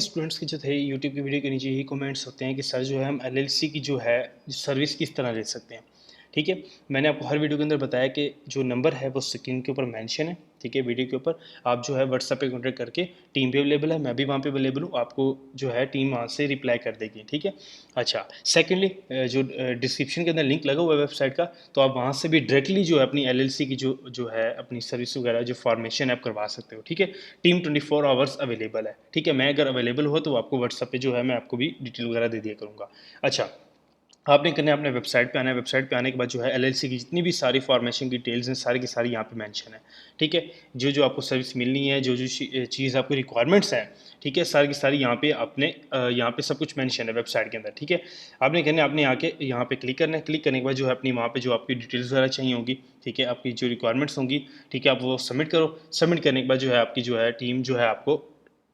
Students के जो थे यूट्यूब की वीडियो के नीचे यही कमेंट्स होते हैं कि सर जो है हम एलएलसी की जो है सर्विस किस तरह ले सकते हैं। ठीक है, मैंने आपको हर वीडियो के अंदर बताया कि जो नंबर है वो स्क्रीन के ऊपर मेंशन है। ठीक है, वीडियो के ऊपर आप जो है व्हाट्सएप पे कॉन्टेक्ट करके टीम पे अवेलेबल है, मैं भी वहाँ पे अवेलेबल हूँ, आपको जो है टीम वहाँ से रिप्लाई कर देगी। ठीक है, अच्छा सेकेंडली जो डिस्क्रिप्शन के अंदर लिंक लगा हुआ है वेबसाइट का, तो आप वहाँ से भी डायरेक्टली जो है अपनी एलएलसी की जो है अपनी सर्विस वगैरह जो फॉर्मेशन आप करवा सकते हो। ठीक है, टीम 24 आवर्स अवेलेबल है। ठीक है, मैं अगर अवेलेबल हो तो आपको व्हाट्सएप पे जो है मैं आपको भी डिटेल वगैरह दे दिया करूँगा। अच्छा, आपने करना है अपने वेबसाइट पे आना है। वेबसाइट पे आने के बाद जो है एलएलसी की जितनी भी सारी फॉर्मेशन डिटेल्स हैं सारी की सारी यहाँ पे मेंशन है। ठीक है, जो जो आपको सर्विस मिलनी है, जो जो चीज़ आपको रिक्वायरमेंट्स हैं, ठीक है, सारी की सारी यहाँ पे आपने यहाँ पे सब कुछ मेंशन है वेबसाइट के अंदर। ठीक है, आपने करना है, आपने आके यहाँ पे क्लिक करना है। क्लिक करने के बाद जो है अपनी वहाँ पे जो आपकी डिटेल्स वगैरह चाहिए होगी, ठीक है, आपकी जो रिक्वायरमेंट्स होंगी, ठीक है, आप वो सबमिट करो। सबमिट करने के बाद जो है आपकी जो है टीम जो है आपको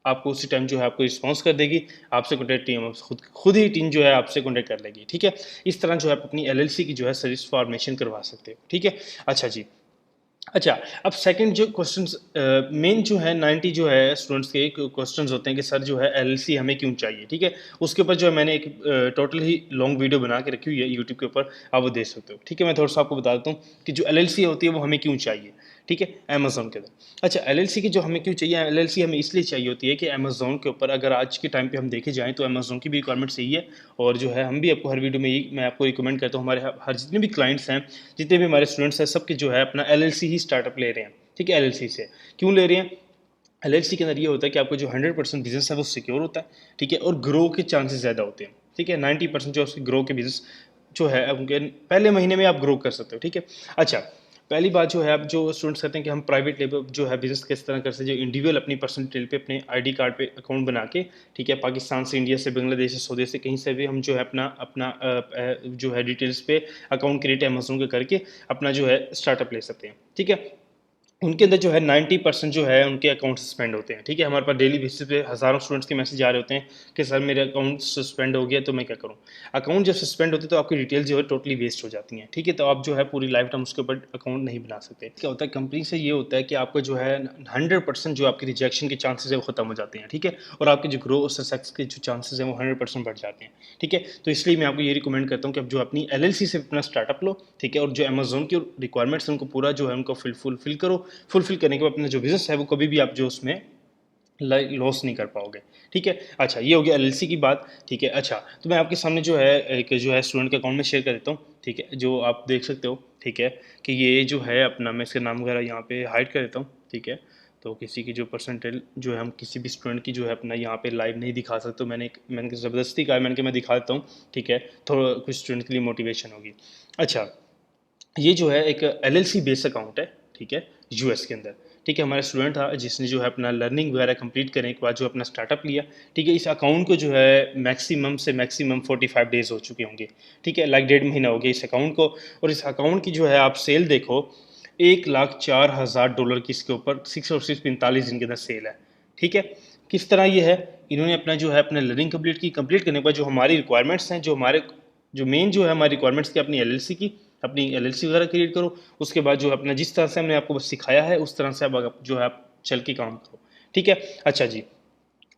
आपको उसी टाइम जो है आपको रिस्पॉन्स कर देगी। आपसे कॉन्टैक्ट टीम खुद ही टीम जो है आपसे कॉन्टैक्ट कर लेगी। ठीक है, इस तरह जो है आप अपनी एलएलसी की जो है सर्विस फॉर्मेशन करवा सकते हो। ठीक है, अच्छा जी। अच्छा, अब सेकंड जो क्वेश्चंस मेन जो है 90 जो है स्टूडेंट्स के क्वेश्चंस होते हैं कि सर जो है एलएलसी हमें क्यों चाहिए। ठीक है, उसके ऊपर जो है मैंने एक टोटल ही लॉन्ग वीडियो बना के रखी हुई है यूट्यूब के ऊपर, आप वो देख सकते हो। ठीक है, मैं थोड़ा सा आपको बता देता हूँ कि जो एलएलसी होती है वो हमें क्यों चाहिए। ठीक है, अमेजोन के अंदर। अच्छा, एलएलसी की जो हमें क्यों चाहिए, एलएलसी हमें इसलिए चाहिए होती है कि अमेजोन के ऊपर अगर आज के टाइम पे हम देखे जाएँ तो अमेजोन की भी रिक्वायरमेंट सही है। और जो है हम भी आपको हर वीडियो में यही मैं आपको रिकमेंड करता हूँ, हमारे हर जितने भी क्लाइंट्स हैं, जितने भी हमारे स्टूडेंट्स हैं, सबके जो है अपना एलएलसी ही स्टार्टअप ले रहे हैं। ठीक है, एलएलसी से क्यों ले रहे हैं? एलएलसी के अंदर ये होता है कि आपको जो 100% बिजनेस है वो सिक्योर होता है। ठीक है, और ग्रो के चांसेस ज़्यादा होते हैं। ठीक है, 90% जो उसके ग्रो के बिजनेस जो है उनके पहले महीने में आप ग्रो कर सकते हो। ठीक है, अच्छा, पहली बात जो है आप जो स्टूडेंट्स कहते हैं कि हम प्राइवेट लेवल जो है बिजनेस किस तरह कर सकते हैं, जो इंडिविजुअल अपनी पर्सनल डिटेल पे अपने आईडी कार्ड पे अकाउंट बना के, ठीक है, पाकिस्तान से, इंडिया से, बांग्लादेश से, सऊदी से, कहीं से भी हम जो है अपना अपना जो है डिटेल्स पे अकाउंट क्रिएट अमेजोन के करके अपना जो है स्टार्टअप ले सकते हैं। ठीक है, उनके अंदर जो है 90% जो है उनके अकाउंट सस्पेंड होते हैं। ठीक है, हमारे पास डेली बेसिस पे हज़ारों स्टूडेंट्स के मैसेज आ रहे होते हैं कि सर मेरे अकाउंट सस्पेंड हो गया तो मैं क्या करूं। अकाउंट जब सस्पेंड होते हैं तो आपकी डिटेल जो है टोटली वेस्ट हो जाती हैं। ठीक है, तो आप जो है पूरी लाइफ टाइम उसके ऊपर अकाउंट नहीं बना सकते। क्या होता है कंपनी से, ये होता है कि आपका जो है 100% जो आपकी रिजेक्शन के चांसेस है वो खत्म हो जाते हैं। ठीक है, और आपके जो ग्रो और सक्सेस के जो चांसेस हैं वो 100% बढ़ जाते हैं। ठीक है, तो इसलिए मैं आपको ये रिकमेंड करता हूँ कि आप जो अपनी एलएलसी से अपना स्टार्टअप लो। ठीक है, और जो अमेजोन की रिक्वायरमेंट्स हैं उनको पूरा जो है उनको फुलफिल करो। फुलफिल करने के बाद अपना जो बिजनेस है वो कभी भी आप जो उसमें लॉस नहीं कर पाओगे। ठीक है, अच्छा, ये हो गया एलएलसी की बात। ठीक है, अच्छा, तो मैं आपके सामने जो है एक जो है स्टूडेंट के अकाउंट में शेयर कर देता हूँ। ठीक है, जो आप देख सकते हो। ठीक है, कि ये जो है अपना, मैं इसका नाम वगैरह यहाँ पे हाइड कर देता हूँ। ठीक है, तो किसी की जो परसेंटेज जो है हम किसी भी स्टूडेंट की जो है अपना यहाँ पे लाइव नहीं दिखा सकते, तो मैंने ज़बरदस्ती कहा, मैंने कि मैं दिखा देता हूँ। ठीक है, थोड़ा कुछ स्टूडेंट के लिए मोटिवेशन होगी। अच्छा, ये जो है एक एलएलसी बेस अकाउंट है। ठीक है, यूएस के अंदर। ठीक है, हमारा स्टूडेंट था जिसने जो है अपना लर्निंग वगैरह कंप्लीट करने के बाद जो अपना स्टार्टअप लिया। ठीक है, इस अकाउंट को जो है मैक्सिमम से मैक्सिमम 45 डेज हो चुके होंगे। ठीक है, लाइक 1.5 महीना हो गया इस अकाउंट को। और इस अकाउंट की जो है आप सेल देखो, $1,04,000 की इसके ऊपर 6 और 45 दिन के अंदर सेल है। ठीक है, किस तरह ये है, इन्होंने अपना जो है अपना लर्निंग कंप्लीट की। कंप्लीट करने के बाद जो हमारी रिक्वायरमेंट्स हैं, जो हमारे जो मेन जो है हमारी रिक्वायरमेंट्स की अपनी एलएलसी की, अपनी एलएलसी वगैरह क्रिएट करो। उसके बाद जो है अपना जिस तरह से हमने आपको बस सिखाया है उस तरह से अब जो है आप चल के काम करो। ठीक है, अच्छा जी,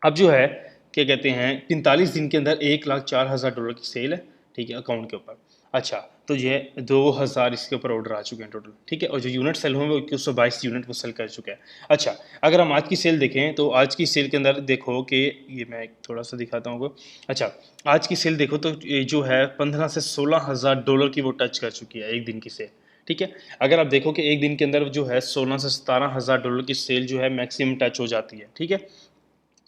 अब जो है क्या कहते हैं 45 दिन के अंदर $1,04,000 की सेल है। ठीक है, अकाउंट के ऊपर। अच्छा, तो ये 2000 इसके ऊपर ऑर्डर आ चुके हैं टोटल। ठीक है, और जो यूनिट सेल हुए वो 2122 यूनिट वो सेल कर चुके हैं। अच्छा, अगर हम आज की सेल देखें तो आज की सेल के अंदर देखो कि ये मैं थोड़ा सा दिखाता हूँ आपको। अच्छा, आज की सेल देखो तो ये जो है 15 से $16,000 की वो टच कर चुकी है एक दिन की सेल। ठीक है, अगर आप देखो कि एक दिन के अंदर जो है 16 से $17,000 की सेल जो है मैक्सिमम टच हो जाती है। ठीक है,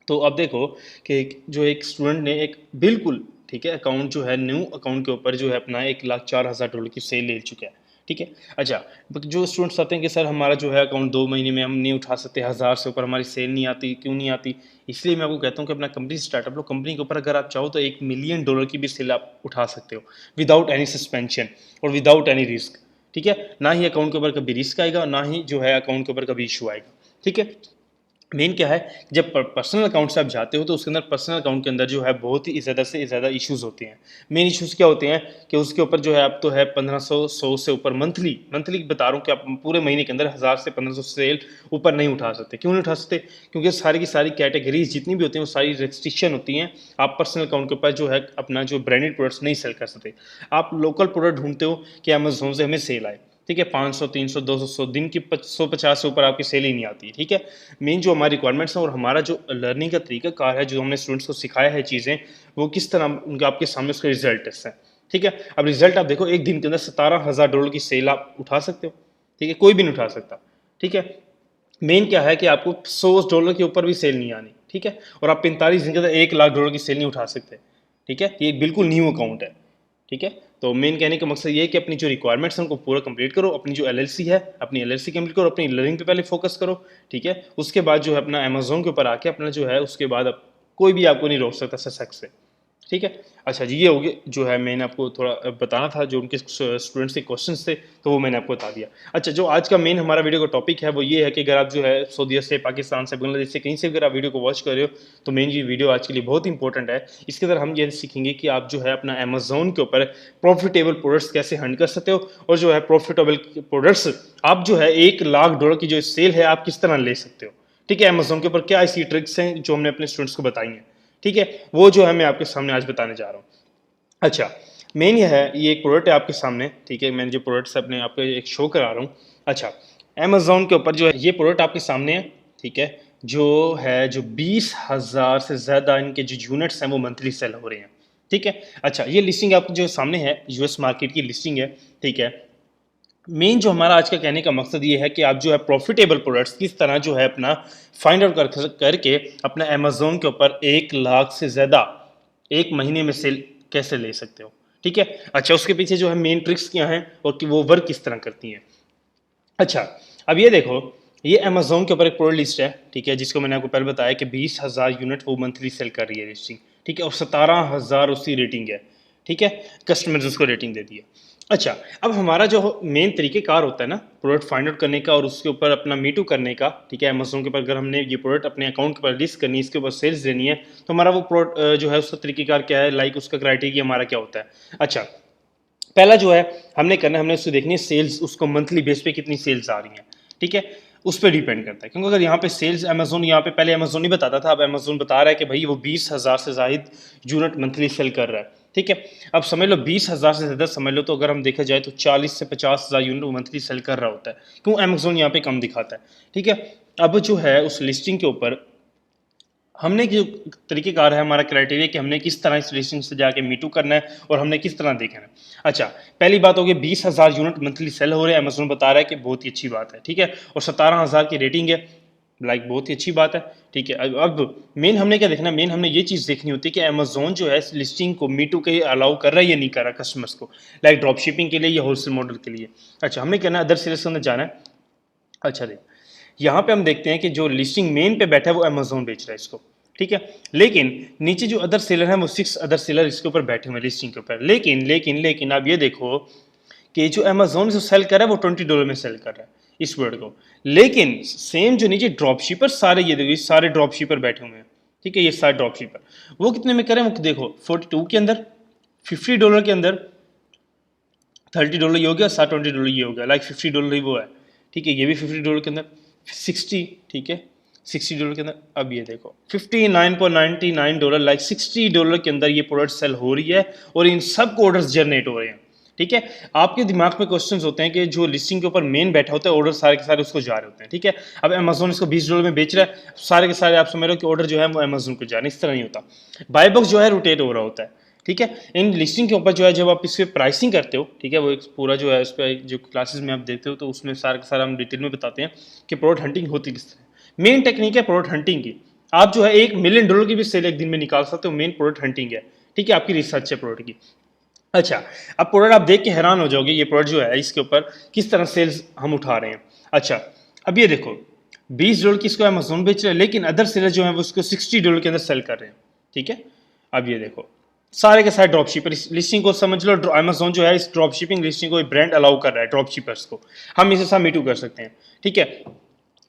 तो अब देखो कि जो एक स्टूडेंट ने एक बिल्कुल, ठीक है, अकाउंट जो है न्यू अकाउंट के ऊपर जो है अपना $1,04,000 की सेल ले चुका है। ठीक है, अच्छा, जो स्टूडेंट्स आते हैं कि सर हमारा जो है अकाउंट 2 महीने में हम नहीं उठा सकते, 1000 से ऊपर हमारी सेल नहीं आती, क्यों नहीं आती? इसलिए मैं आपको कहता हूँ कि अपना कंपनी स्टार्टअप लो। कंपनी के ऊपर अगर आप चाहो तो $1 मिलियन की भी सेल आप उठा सकते हो विदाउट एनी सस्पेंशन और विदाउट एनी रिस्क। ठीक है, ना ही अकाउंट के ऊपर कभी रिस्क आएगा, ना ही जो है अकाउंट के ऊपर कभी इशू आएगा। ठीक है, मेन क्या है, जब पर्सनल अकाउंट से आप जाते हो तो उसके अंदर पर्सनल अकाउंट के अंदर जो है बहुत ही ज़्यादा से ज़्यादा इश्यूज़ होते हैं। मेन इश्यूज़ क्या होते हैं कि उसके ऊपर जो है अब तो है 1500 100 से ऊपर मंथली मंथली बता रहा हूँ कि आप पूरे महीने के अंदर 1000 से 1500 सेल ऊपर नहीं उठा सकते। क्यों नहीं उठा सकते? क्योंकि सारी की सारी कैटेगरीज जितनी भी होती हैं वो सारी रेस्ट्रिक्शन होती हैं। आप पर्सनल अकाउंट के ऊपर जो है अपना जो ब्रांडेड प्रोडक्ट्स नहीं सेल कर सकते। आप लोकल प्रोडक्ट ढूंढते हो कि अमेजोन से हमें सेल आए, ठीक है, 500 300 200 100 दिन की 150 से ऊपर आपकी सेल ही नहीं आती, ठीक है। मेन जो हमारी रिक्वायरमेंट्स हैं और हमारा जो लर्निंग का तरीका कार है, जो हमने स्टूडेंट्स को सिखाया है चीज़ें, वो किस तरह उनके आपके सामने उसके रिजल्ट है, ठीक है। अब रिजल्ट आप देखो, एक दिन के अंदर $17,000 की सेल आप उठा सकते हो, ठीक है, कोई भी नहीं उठा सकता, ठीक है। मेन क्या है कि आपको $100 के ऊपर भी सेल नहीं आनी, ठीक है, और आप 45 दिन के अंदर $1,00,000 की सेल नहीं उठा सकते, ठीक है। ये बिल्कुल न्यू अकाउंट है, ठीक है। तो मेन कहने का मकसद ये है कि अपनी जो रिक्वायरमेंट्स हैं उनको पूरा कंप्लीट करो, अपनी जो एलएलसी है अपनी एलएलसी कंप्लीट करो, अपनी लर्निंग पे पहले फोकस करो, ठीक है। उसके बाद जो है अपना अमेजोन के ऊपर आके अपना जो है उसके बाद कोई भी आपको नहीं रोक सकता सक्सेस से, ठीक है। अच्छा जी, ये हो गया जो है मैंने आपको थोड़ा बताना था, जो उनके स्टूडेंट्स के क्वेश्चंस थे तो वो मैंने आपको बता दिया। अच्छा, जो आज का मेन हमारा वीडियो का टॉपिक है वो ये है कि अगर आप जो है सऊदीया से, पाकिस्तान से, बांग्लादेश से, कहीं से अगर आप वीडियो को वॉच कर रहे हो तो मेन ये वीडियो आज के लिए बहुत इंपॉर्टेंट है। इसके अंदर हम ये सीखेंगे कि आप जो है अपना अमेजोन के ऊपर प्रॉफिटेबल प्रोडक्ट्स कैसे हंड कर सकते हो, और जो है प्रॉफिटेबल प्रोडक्ट्स आप जो है $1,00,000 की जो सेल है आप किस तरह ले सकते हो, ठीक है। अमेजोन के ऊपर क्या ऐसी ट्रिक्स हैं जो हमने अपने स्टूडेंट्स को बताई हैं, ठीक है, वो जो है मैं आपके सामने आज बताने जा रहा हूँ। अच्छा, मेन ये है, ये एक प्रोडक्ट है आपके सामने, ठीक है, मैंने जो प्रोडक्ट्स अपने आपको एक शो करा रहा हूँ। अच्छा, अमेजोन के ऊपर जो है ये प्रोडक्ट आपके सामने है, ठीक है, जो 20,000 से ज़्यादा इनके जो यूनिट्स हैं वो मंथली सेल हो रहे हैं, ठीक है। अच्छा, ये लिस्टिंग आपको जो सामने है यूएस मार्केट की लिस्टिंग है, ठीक है। मेन जो हमारा आज का कहने का मकसद ये है कि आप जो है प्रॉफिटेबल प्रोडक्ट्स किस तरह जो है अपना फाइंड आउट करके अपना अमेजोन के ऊपर 1,00,000 से ज़्यादा एक महीने में सेल कैसे ले सकते हो, ठीक है। अच्छा, उसके पीछे जो है मेन ट्रिक्स क्या हैं और कि वो वर्क किस तरह करती हैं। अच्छा, अब ये देखो, ये अमेजोन के ऊपर एक प्रोडक्ट लिस्ट है, ठीक है, जिसको मैंने आपको पहले बताया कि 20,000 यूनिट वो मंथली सेल कर रही है लिस्टिंग, ठीक है, और 17,000 उसकी रेटिंग है, ठीक है, कस्टमर्स उसको रेटिंग दे दी है। अच्छा, अब हमारा जो मेन तरीक़ेकार होता है ना प्रोडक्ट फाइंड आउट करने का और उसके ऊपर अपना मीटू करने का, ठीक है, अमेजोन के ऊपर अगर हमने ये प्रोडक्ट अपने अकाउंट के ऊपर लिस्ट करनी है, इसके ऊपर सेल्स देनी है, तो हमारा वो प्रोडक्ट जो है उसका तरीक़ेकार क्या है, लाइक उसका क्राइटेरिया हमारा क्या होता है। अच्छा, पहला जो है हमने करना है, हमने उससे देखनी है सेल्स, उसको मंथली बेस पे कितनी सेल्स आ रही हैं, ठीक है, उस पर डिपेंड करता है। क्योंकि अगर यहाँ पे सेल्स अमेजोन, यहाँ पे पहले अमेजोन नहीं बताता था, अब अमेजोन बता रहा है कि भाई वो 20,000 से जायद यूनिट मंथली सेल कर रहा है, ठीक है। अब समझ लो 20,000 से ज़्यादा समझ लो, तो अगर हम देखा जाए तो 40 से 50,000 यूनिट मंथली सेल कर रहा होता है। क्यों अमेजोन यहाँ पे कम दिखाता है, ठीक है। अब जो है उस लिस्टिंग के ऊपर हमने जो तरीक़ेकार है, हमारा क्राइटेरिया कि हमने किस तरह इस लिस्टिंग से जाके मीटू करना है और हमने किस तरह देखना है। अच्छा, पहली बात होगी 20,000 यूनिट मंथली सेल हो रहे हैं, अमेजोन बता रहा है कि बहुत ही अच्छी बात है, ठीक है, और 17,000 की रेटिंग है, लाइक बहुत ही अच्छी बात है, ठीक है। अब मेन हमने क्या देखना है, मेन हमने ये चीज़ देखनी होती है कि अमेजोन जो है इस लिस्टिंग को मीटू के अलाउ कर रहा है या नहीं कर रहा कस्टमर्स को, लाइक ड्रॉप शिपिंग के लिए या होलसेल मॉडल के लिए। अच्छा, हमने कहना है अदर सेलर्स के अंदर जाना है। अच्छा, देख यहाँ पे हम देखते हैं कि जो लिस्टिंग मेन पे बैठा है वो अमेजोन बेच रहा है इसको, ठीक है, लेकिन नीचे जो अदर सेलर हैं वो 6 अदर सेलर इसके ऊपर बैठे हुए हैं लिस्टिंग के ऊपर। लेकिन लेकिन लेकिन आप ये देखो कि जो अमेजोन जो सेल कर रहा है वो $20 में सेल कर रहा है इस वर्ड को, लेकिन सेम जो नीचे ड्रॉप शिपर सारे, ये देखो ये सारे ड्रॉप शिपर बैठे हुए हैं, ठीक है, ये सारे ड्रॉप शिपर वो कितने में करें, वो देखो 42 के अंदर, $50 के अंदर, $30 ये हो गया, $20 ये हो गया, लाइक $50 ही वो है, ठीक है, ये भी $50 के अंदर, 60, ठीक है, $60 के अंदर। अब ये देखो $59.99, लाइक $60 के अंदर ये प्रोडक्ट सेल हो रही है और इन सब को ऑर्डर्स जनरेट हो रहे हैं, ठीक है। आपके दिमाग में क्वेश्चंस होते हैं कि जो लिस्टिंग के ऊपर मेन बैठा होता है ऑर्डर सारे के सारे उसको जा रहे होते हैं, ठीक है। अब अमेजोन इसको $20 में बेच रहा है, सारे के सारे आप समझ रहे हो कि ऑर्डर जो है वो अमेजोन को जा रहे हैं, इस तरह नहीं होता। बाय बॉक्स जो है रोटेट हो रहा होता है, ठीक है। इन लिस्टिंग के ऊपर जो है जब आप इस पर प्राइसिंग करते हो, ठीक है, वो एक पूरा जो है इस पर जो क्लासेस में आप देखते हो तो उसमें सारा का सारा हम डिटेल में बताते हैं कि प्रोडक्ट हंटिंग होती किस तरह। मेन टेक्निक है प्रोडक्ट हंटिंग की, आप जो है $1 मिलियन की भी सेल एक दिन में निकाल सकते हो, मेन प्रोडक्ट हंटिंग है, ठीक है, आपकी रिसर्च है प्रोडक्ट की। अच्छा, अब प्रोडक्ट आप देख के हैरान हो जाओगे, ये प्रोडक्ट जो है इसके ऊपर किस तरह सेल्स हम उठा रहे हैं। अच्छा, अब ये देखो $20 की इसको अमेजोन बेच रहे हैं, लेकिन अदर सेलर जो है वो उसको $60 के अंदर सेल कर रहे हैं, ठीक है। अब ये देखो सारे के सारे ड्रॉप शिपर, इस लिस्टिंग को समझ लो, अमेजोन जो है इस ड्रॉप शिपिंग लिस्टिंग को ब्रांड अलाउ कर रहा है ड्रॉप शिपर्स को, हम इसे सब मीटू कर सकते हैं, ठीक है।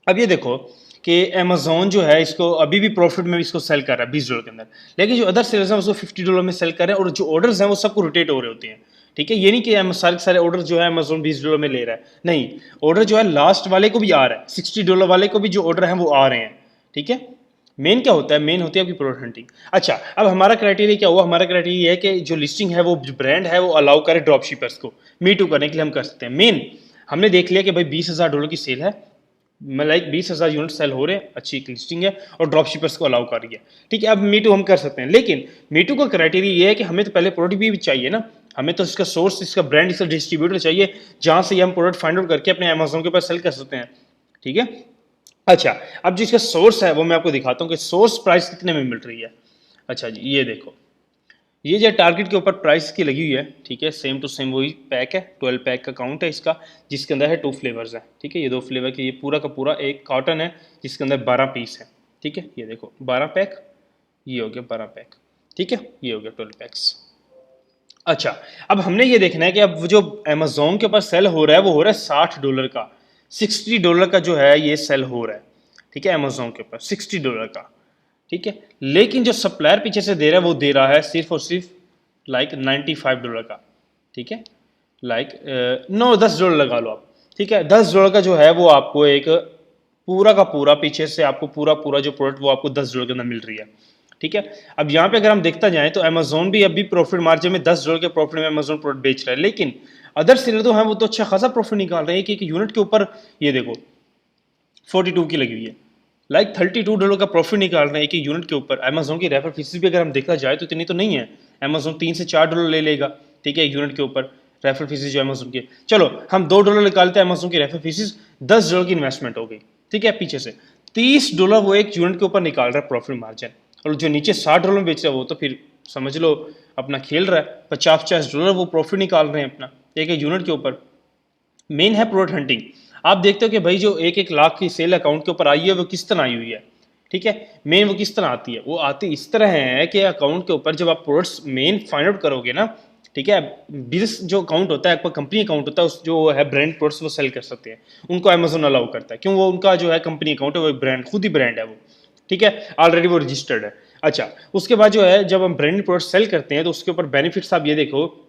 अब ये देखो कि अमेजोन जो है इसको अभी भी प्रॉफिट में इसको सेल कर रहा है $20 के अंदर, लेकिन जो अदर सेलर्स हैं उसको $50 में सेल कर रहे हैं, और जो ऑर्डर्स हैं वो सबको रोटेट हो रहे होते हैं। ठीक है, ये नहीं कि सारे सारे ऑर्डर जो है अमेजोन $20 में ले रहा है, नहीं, ऑर्डर जो है लास्ट वाले को भी आ रहा है, $60 वाले को भी जो ऑर्डर है वो आ रहे हैं। ठीक है, मेन क्या होता है, मेन होती है आपकी प्रोडक्ट हंटिंग। अच्छा, अब हमारा क्राइटेरिया क्या हुआ, हमारा क्राइटेरिया है कि जो लिस्टिंग है वो जो ब्रांड है वो अलाउ करे ड्रॉप शिपर्स को मी टू करने के लिए हम कर सकते हैं। मेन हमने देख लिया कि भाई $20,000 की सेल है, लाइक 20,000 यूनिट सेल हो रहे हैं, अच्छी एक लिस्टिंग है और ड्रॉप शिपर्स को अलाउ कर रही है। ठीक है, अब मी टू हम कर सकते हैं, लेकिन मी टू का क्राइटेरिया ये है कि हमें तो पहले प्रोडक्ट भी चाहिए ना, हमें तो इसका सोर्स, इसका ब्रांड, इसका डिस्ट्रीब्यूटर चाहिए जहां से हम प्रोडक्ट फाइंड आउट करके अपने अमेजोन के ऊपर सेल कर सकते हैं। ठीक है, अच्छा, अब जो इसका सोर्स है वो मैं आपको दिखाता हूँ कि सोर्स प्राइस कितने में मिल रही है। अच्छा जी, ये देखो, ये जो टारगेट के ऊपर प्राइस की लगी हुई है। ठीक है, सेम टू सेम वही पैक है, 12 पैक का काउंट है इसका, जिसके अंदर है 2 फ्लेवर्स हैं। ठीक है, ये 2 फ्लेवर के, ये पूरा का पूरा एक कॉटन है जिसके अंदर 12 पीस है। ठीक है, ये देखो 12 पैक, ये हो गया 12 पैक। ठीक है, ये हो गया 12 पैक्स। अच्छा, अब हमने ये देखना है कि अब जो अमेजोन के ऊपर सेल हो रहा है वो हो रहा है $60 का, $60 का जो है ये सेल हो रहा है। ठीक है, अमेजोन के ऊपर $60 का। ठीक है, लेकिन जो सप्लायर पीछे से दे रहा है वो दे रहा है सिर्फ और सिर्फ लाइक $95 का। ठीक है, लाइक $10 लगा लो आप। ठीक है, $10 का जो है वो आपको एक पूरा का पूरा पीछे से आपको पूरा पूरा जो प्रोडक्ट वो आपको $10 के अंदर मिल रही है। ठीक है, अब यहाँ पे अगर हम देखता जाएं तो अमेजोन भी अभी प्रॉफिट मार्जिन में $10 के प्रॉफिट में अमेजोन प्रोडक्ट बेच रहा है, लेकिन अदर सेलर तो हैं वो तो अच्छा खासा प्रॉफिट निकाल रहे हैं कि एक यूनिट के ऊपर। ये देखो 42 की लगी हुई है, लाइक $32 का प्रॉफिट निकाल रहे हैं एक यूनिट के ऊपर। अमेजोन की रेफर फीस भी अगर हम देखा जाए तो इतनी तो नहीं है, अमेजोन $3 से $4 ले लेगा। ठीक है, एक यूनिट के ऊपर रेफर फीस जो अमेजोन की, चलो हम $2 निकालते हैं अमेजोन की रेफर फीस, $10 की इन्वेस्टमेंट हो गई। ठीक है, पीछे से $30 वो एक यूनिट के ऊपर निकाल रहा है प्रॉफिट मार्जिन, और जो नीचे $60 में बेच रहा है वो तो फिर समझ लो अपना खेल रहा है, $50 वो प्रॉफिट निकाल रहे हैं अपना एक यूनिट के ऊपर। मेन है प्रोडक्ट हंटिंग। आप देखते हो कि भाई जो 1-1 लाख की सेल अकाउंट के ऊपर आई है वो किस तरह आई हुई है। ठीक है, मेन वो किस तरह आती है, वो आती इस तरह है कि अकाउंट के ऊपर जब आप प्रोडक्ट्स मेन फाइंड आउट करोगे ना, ठीक है, बिजनेस जो अकाउंट होता है आपका, कंपनी अकाउंट होता है, उस जो है ब्रांड प्रोडक्ट्स वो सेल कर सकते हैं, उनको अमेजोन अलाउ करता है, क्यों, वो उनका जो है कंपनी अकाउंट है, वो ब्रांड, खुद ही ब्रांड है वो। ठीक है, ऑलरेडी वो रजिस्टर्ड है। अच्छा, उसके बाद जो है जब हम ब्रांड प्रोडक्ट सेल करते हैं तो उसके ऊपर बेनिफिट्स आप ये देखो,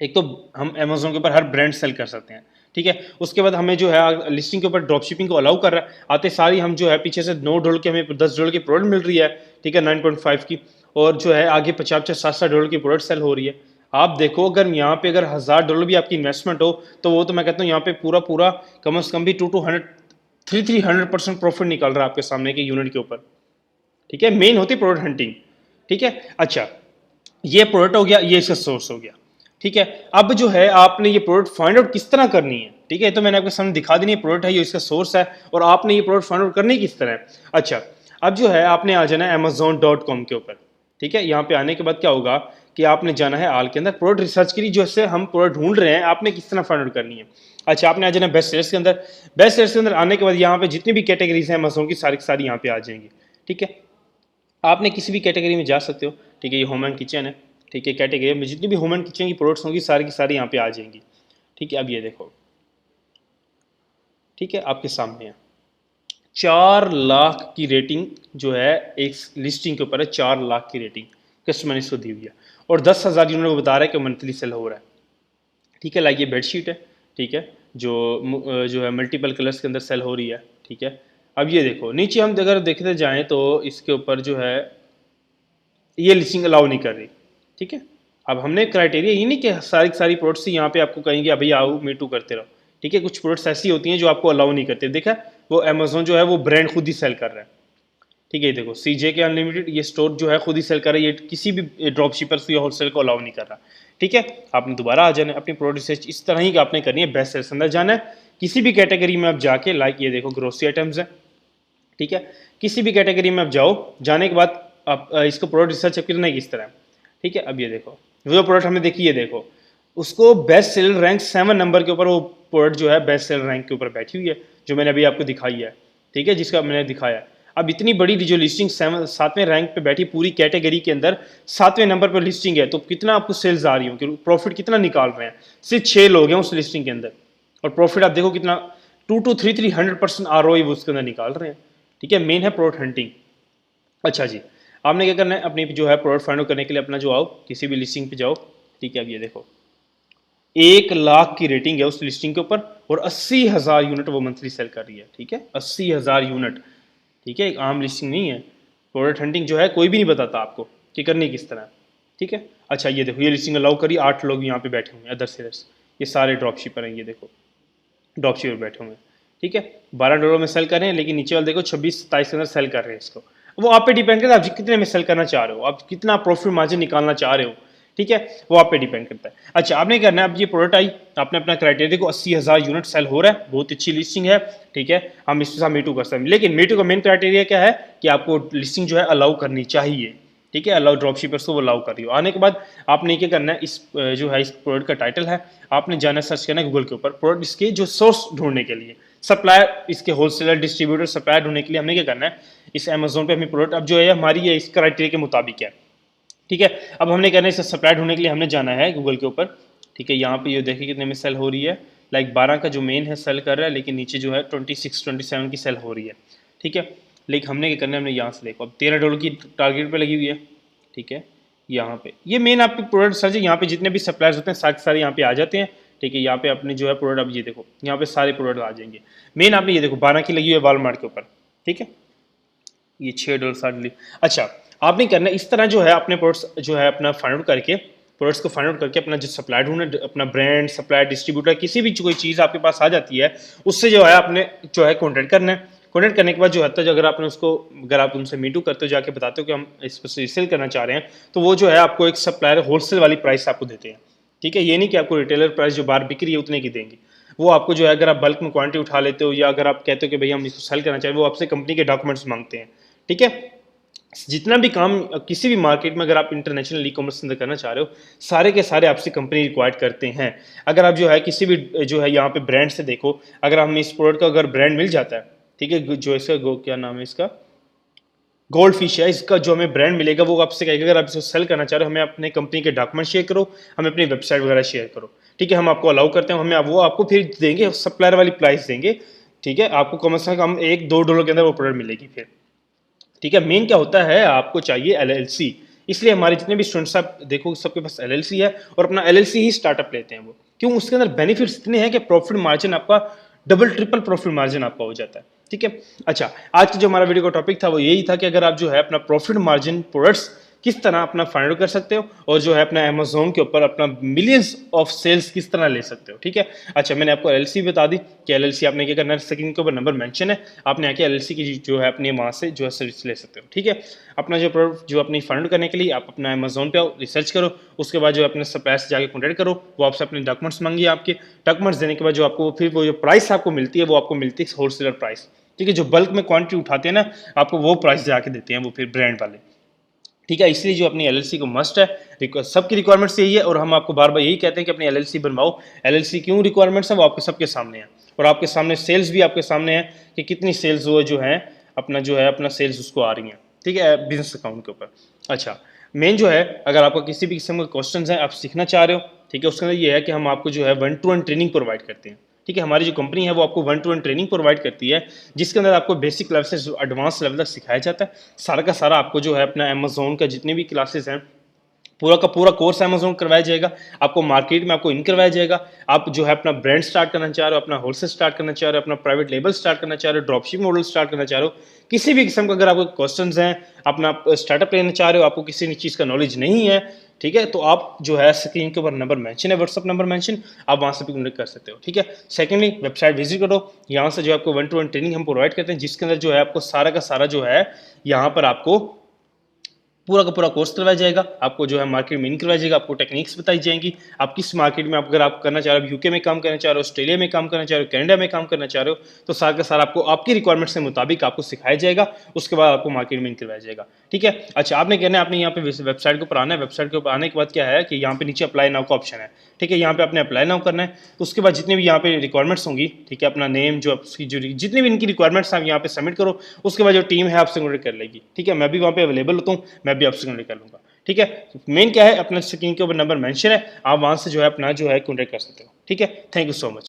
एक तो हम अमेजोन के ऊपर हर ब्रांड सेल कर सकते हैं। ठीक है, उसके बाद हमें जो है लिस्टिंग के ऊपर ड्रॉप शिपिंग को अलाउ कर रहा है, आते सारी हम जो है पीछे से $9 की हमें $10 की प्रोडक्ट मिल रही है। ठीक है, 9.5 की, और जो है आगे $50-60 की प्रोडक्ट सेल हो रही है। आप देखो अगर यहाँ पे अगर $1000 भी आपकी इन्वेस्टमेंट हो तो वो तो मैं कहता हूँ यहाँ पे पूरा पूरा कम से कम भी 200-300% प्रॉफिट निकल रहा है आपके सामने के यूनिट के ऊपर। ठीक है, मेन होती है प्रोडक्ट हंटिंग। ठीक है, अच्छा, ये प्रोडक्ट हो गया, ये इसका सोर्स हो गया। ठीक है, अब जो है आपने ये प्रोडक्ट फाइंड आउट किस तरह करनी है। ठीक है, तो मैंने आपके सामने दिखा दी, प्रोडक्ट है, ये इसका सोर्स है, और आपने ये प्रोडक्ट फाइंड आउट करनी किस तरह है। अच्छा, अब जो है आपने आ जाना है amazon.com के ऊपर। ठीक है, यहाँ पे आने के बाद क्या होगा कि आपने जाना है आल के अंदर प्रोडक्ट रिसर्च के लिए, जैसे हम प्रोडक्ट ढूंढ रहे हैं आपने किस तरह फाइंड आउट करनी है। अच्छा, आपने आ जाना है बेस्ट सेलर्स के अंदर। बेस्ट सेलर्स के अंदर आने के बाद यहाँ पे जितनी भी कैटेगरीज हैं अमेजोन की सारी सारी यहाँ पे आ जाएंगी। ठीक है, आपने किसी भी कैटेगरी में जा सकते हो। ठीक है, ये होम एंड किचन है। ठीक है, कैटेगरी में जितनी भी होम एंड किचन की प्रोडक्ट्स होंगी सारी की सारी यहाँ पे आ जाएंगी। ठीक है, अब ये देखो, ठीक है, आपके सामने है 4 लाख की रेटिंग जो है एक लिस्टिंग के ऊपर है, 4 लाख की रेटिंग कस्टमर ने इसको दी हुई है, और 10,000 यूनिट बता रहा है कि मंथली सेल हो रहा है। ठीक है, लाइक ये बेडशीट है। ठीक है, जो है मल्टीपल कलर्स के अंदर सेल हो रही है। ठीक है, अब ये देखो नीचे हम अगर देखते जाएं तो इसके ऊपर जो है ये लिस्टिंग अलाउ नहीं कर रही। ठीक है, अब हमने क्राइटेरिया ये नहीं कि सारी सारी प्रोडक्ट्स यहाँ पे आपको कहेंगे अभी आओ मी टू करते रहो। ठीक है, कुछ प्रोडक्ट्स ऐसी होती हैं जो आपको अलाउ नहीं करते। देखा, वो अमेजोन जो है वो ब्रांड खुद ही सेल कर रहा है। ठीक है, देखो CJ के अनलिमिटेड ये स्टोर जो है खुद ही सेल कर रहा है, ये किसी भी ड्रॉप शिपर्स या होलसेल को अलाउ नहीं कर रहा। ठीक है, आपने दोबारा आ जाना है, अपनी प्रोडक्ट रिसर्च इस तरह ही आपने करनी है, बेस्ट सेल्स अंदर जाना है, किसी भी कैटेगरी में आप जाके, लाइक ये देखो ग्रोसरी आइटम्स है। ठीक है, किसी भी कैटेगरी में आप जाओ, जाने के बाद आप इसको प्रोडक्ट रिसर्च करना है किस तरह। ठीक है, अब ये देखो वो जो प्रोडक्ट हमने देखी है, देखो उसको बेस्ट सेलर रैंक 7 नंबर के ऊपर वो प्रोडक्ट जो है बेस्ट सेलर रैंक के ऊपर बैठी हुई है, जो मैंने अभी आपको दिखाई है। ठीक है, जिसका मैंने दिखाया है। अब इतनी बड़ी जो लिस्टिंग 7वें रैंक पे बैठी पूरी कैटेगरी के अंदर 7वें नंबर पर लिस्टिंग है, तो कितना आपको सेल्स आ रही होंगी, प्रॉफिट कितना निकाल रहे हैं। सिर्फ 6 लोग हैं उस लिस्टिंग के अंदर, और प्रॉफिट आप देखो कितना 200-300% ROI वो उसके अंदर निकाल रहे हैं। ठीक है, मेन है प्रोडक्ट हंटिंग। अच्छा जी, आपने क्या करना है, अपनी जो है प्रोडक्ट फाइंड आउट करने के लिए अपना जो आओ किसी भी लिस्टिंग पे जाओ, ठीक है। अब ये देखो 1 लाख की रेटिंग है उस लिस्टिंग के ऊपर और 80,000 यूनिट वो मंथली सेल कर रही है, ठीक है, 80,000 यूनिट, ठीक है, एक आम लिस्टिंग नहीं है। प्रोडक्ट हंटिंग जो है कोई भी नहीं बताता आपको कि करनी किस तरह है, ठीक है। अच्छा ये देखो, ये लिस्टिंग अलाउ करी, 8 लोग यहाँ पे बैठे हुए हैं अदर सेलर्स, ये सारे ड्रॉप शिपर हैं, ये देखो ड्रॉप शिपर बैठे हुए हैं, ठीक है। $12 में सेल कर रहे हैं, लेकिन नीचे वाले देखो 26-27 के अंदर सेल कर रहे हैं इसको। वो आप पे डिपेंड करता है आप कितने में सेल करना चाह रहे हो, आप कितना प्रॉफिट मार्जिन निकालना चाह रहे हो, ठीक है, वो आप पे डिपेंड करता है। अच्छा आपने करना है, अब ये प्रोडक्ट आई, आपने अपना क्राइटेरिया देखो 80,000 यूनिट सेल हो रहा है, बहुत अच्छी लिस्टिंग है, ठीक है, हम इसके साथ मीटू कर सकते हैं। लेकिन मीटू का मेन क्राइटेरिया क्या है कि आपको लिस्टिंग जो है अलाउ करनी चाहिए, ठीक है, अलाउ ड्रॉप शिपर्स को वो अलाउ कर रही हो। आने के बाद आपने क्या करना है, इस जो है इस प्रोडक्ट का टाइटल है, आपने जाना सर्च करना है गूगल के ऊपर प्रोडक्ट इसके जो सोर्स ढूंढने के लिए, सप्लायर इसके होलसेलर डिस्ट्रीब्यूटर सप्लायर ढूंढने के लिए हमने क्या करना है, इस अमेजोन पे अपनी प्रोडक्ट अब जो है हमारी ये इस क्राइटेरिया के मुताबिक है, ठीक है। अब हमने करना है इसे सप्लाई ढूंढने के लिए हमने जाना है गूगल के ऊपर, ठीक है। यहाँ पे ये देखिए कितने में सेल हो रही है, लाइक 12 का जो मेन है सेल कर रहा है, लेकिन नीचे जो है 26-27 की सेल हो रही है, ठीक है। लेकिन हमने क्या करना है, हमने यहाँ से देखो अब $13 की टारगेट पे लगी हुई है, ठीक है। यहाँ पे ये मेन आपके प्रोडक्ट सर्च है, यहाँ पे जितने भी सप्लायर्स होते हैं सारे यहाँ पे आ जाते हैं, ठीक है। यहाँ पे अपने जो है प्रोडक्ट, अब ये देखो यहाँ पे सारे प्रोडक्ट आ जाएंगे। मेन आपने ये देखो 12 की लगी हुई है वॉलमार्ट के ऊपर, ठीक है, ये $6 अच्छा आपने करना है इस तरह जो है अपने प्रोडक्ट्स जो है अपना फाइंड आउट करके, प्रोडक्ट्स को फाइंड आउट करके अपना जो सप्लाई ढूंढे, अपना ब्रांड सप्लाई डिस्ट्रीब्यूटर किसी भी कोई चीज़ आपके पास आ जाती है, उससे जो है आपने जो है कॉन्टेक्ट करना है। कॉन्टेक्ट करने के बाद जो है अगर आपने उसको, अगर आप उनसे मीटू करते हो, जाके बताते हो कि हम इस पर सेल करना चाह रहे हैं, तो वो जो है आपको एक सप्लायर होलसेल वाली प्राइस आपको देते हैं, ठीक है। ये नहीं कि आपको रिटेलर प्राइस जो बाहर बिक्री है उतने की देंगे, वो आपको जो है अगर आप बल्क में क्वांटिटी उठा लेते हो या अगर आप कहते हो कि भाई हम इसको सेल करना चाहिए, वो आपसे कंपनी के डॉक्यूमेंट्स मांगते हैं, ठीक है। जितना भी काम किसी भी मार्केट में अगर आप इंटरनेशनल ई कॉमर्स अंदर करना चाह रहे हो, सारे के सारे आपसे कंपनी रिक्वायर्ड करते हैं। अगर आप जो है किसी भी जो है यहाँ पे ब्रांड से देखो, अगर हमें इस प्रोडक्ट का अगर ब्रांड मिल जाता है, ठीक है, जो इसका क्या नाम है इसका, गोल्ड फिश है, इसका जो हमें ब्रांड मिलेगा वो आपसे कहेगा अगर आप इसको सेल करना चाह रहे हो, हमें अपने कंपनी के डॉक्यूमेंट शेयर करो, हमें अपनी वेबसाइट वगैरह शेयर करो, ठीक है। हम आपको अलाउ करते हैं, हमें वो आपको फिर देंगे, सप्लायर वाली प्राइस देंगे, ठीक है। आपको कम से कम $1-2 के अंदर वो प्रोडक्ट मिलेगी फिर, ठीक है। मेन क्या होता है, आपको चाहिए LLC, इसलिए हमारे जितने भी स्टूडेंट्स आप देखो सबके पास LLC है और अपना LLC ही स्टार्टअप लेते हैं वो, क्यों, उसके अंदर बेनिफिट्स इतने हैं कि प्रॉफिट मार्जिन आपका डबल ट्रिपल प्रॉफिट मार्जिन आपका हो जाता है, ठीक है। अच्छा आज की जो हमारा वीडियो का टॉपिक था वो यही था कि अगर आप जो है अपना प्रॉफिट मार्जिन प्रोडक्ट्स किस तरह अपना फाइंड आउट कर सकते हो और जो है अपना अमेजोन के ऊपर अपना मिलियंस ऑफ सेल्स किस तरह ले सकते हो, ठीक है। अच्छा मैंने आपको LLC बता दी कि LLC आपने क्या करना है, स्क्रीन के ऊपर नंबर मेंशन है, आपने आके LLC की जो है अपने वहाँ से जो है सर्विस ले सकते हो, ठीक है। अपना जो प्रोडक्ट जो अपनी फाइंड आउट करने के लिए आप अपना अमेजोन पे आओ, रिसर्च करो, उसके बाद जो अपने सप्लायर से जाके कॉन्टैक्ट करो, वो आपसे अपने डॉक्यूमेंट्स मांगिए, आपके डॉक्यूमेंट्स देने के बाद जो आपको फिर वो जो प्राइस आपको मिलती है वो आपको मिलती है होलसेलर प्राइस, ठीक है। जो बल्क में क्वांटिटी उठाते हैं ना, आपको वो प्राइस जाके देते हैं वो फिर ब्रांड वाले, ठीक है। इसलिए जो अपनी LLC को मस्ट है, सबकी रिक्वायरमेंट्स यही है और हम आपको बार बार यही कहते हैं कि अपनी LLC बनवाओ। LLC क्यों रिक्वायरमेंट्स है वो आपके सबके सामने है और आपके सामने सेल्स भी आपके सामने है कि कितनी सेल्स वो जो है अपना सेल्स उसको आ रही हैं, ठीक है, बिजनेस अकाउंट के ऊपर। अच्छा मेन जो है, अगर आपको किसी भी किस्म के क्वेश्चन हैं, आप सीखना चाह रहे हो, ठीक है, उसके अंदर ये है कि हम आपको जो है 1-to-1 ट्रेनिंग प्रोवाइड करते हैं, ठीक है। हमारी जो कंपनी है वो आपको 1-to-1 ट्रेनिंग प्रोवाइड करती है, जिसके अंदर आपको बेसिक लेवल से एडवांस लेवल तक सिखाया जाता है। सारा का सारा आपको जो है अपना अमेजोन का जितने भी क्लासेस हैं पूरा का पूरा कोर्स अमेजोन करवाया जाएगा, आपको मार्केट में आपको इन करवाया जाएगा। आप जो है अपना ब्रांड स्टार्ट करना चाह रहे हो, अपना होलसेल स्टार्ट करना चाह रहे हो, अपना प्राइवेट लेबल स्टार्ट करना चाह रहे हो, ड्रॉपशिप मॉडल स्टार्ट करना चाह रहे हो, किसी भी किस्म का अगर आपको क्वेश्चंस हैं, अपना स्टार्टअप लेना चाह रहे हो, आपको किसी भी चीज़ का नॉलेज नहीं है, ठीक है, तो आप जो है स्क्रीन के ऊपर नंबर मेंशन है, व्हाट्सअप नंबर मेंशन, आप वहाँ से भी कॉन्टेक्ट कर सकते हो, ठीक है। सेकेंडली वेबसाइट विजिट करो, यहाँ से जो आपको 1-to-1 ट्रेनिंग हम प्रोवाइड करते हैं, जिसके अंदर जो है आपको सारा का सारा जो है यहाँ पर आपको पूरा का पूरा कोर्स करवाया जाएगा, आपको जो है मार्केट में इन करवाया जाएगा, आपको टेक्निक्स बताई जाएंगी, आप किस मार्केट में अगर आप करना चाह रहे हो, यूके में काम करना चाह रहे हो, ऑस्ट्रेलिया में काम करना चाह रहे हो, कनाडा में काम करना चाह रहे हो, तो सारा का सारा आपको आपकी रिक्वायरमेंट्स के मुताबिक आपको सिखाया जाएगा, उसके बाद आपको मार्केट में इन करवाया जाएगा, ठीक है। अच्छा आपने कहना है, आपने यहाँ पे वेबसाइट के ऊपर आना है, वेबसाइट के ऊपर आने के बाद क्या है कि यहाँ पे नीचे अप्लाई नाउ का ऑप्शन है, ठीक है, यहाँ पे आपने अप्लाई नाउ करना है, उसके बाद जितने भी यहाँ पे रिक्वायरमेंट्स होंगी, ठीक है, अपना नेम जो आपकी जो जितनी भी इनकी रिक्वायरमेंट्स आप यहाँ पे सबमिट करो, उसके बाद जो टीम है आपसे कॉन्टेक्ट कर लेगी, ठीक है। मैं भी वहाँ पे अवेलेबल होता हूँ, मैं भी आपसे कॉन्टेक्ट कर लूँगा, ठीक है। मेन क्या है, अपना स्क्रीन के ऊपर नंबर मेंशन है, आप वहाँ से जो है अपना जो है कॉन्टेक्ट कर सकते हो, ठीक है। Thank you so much.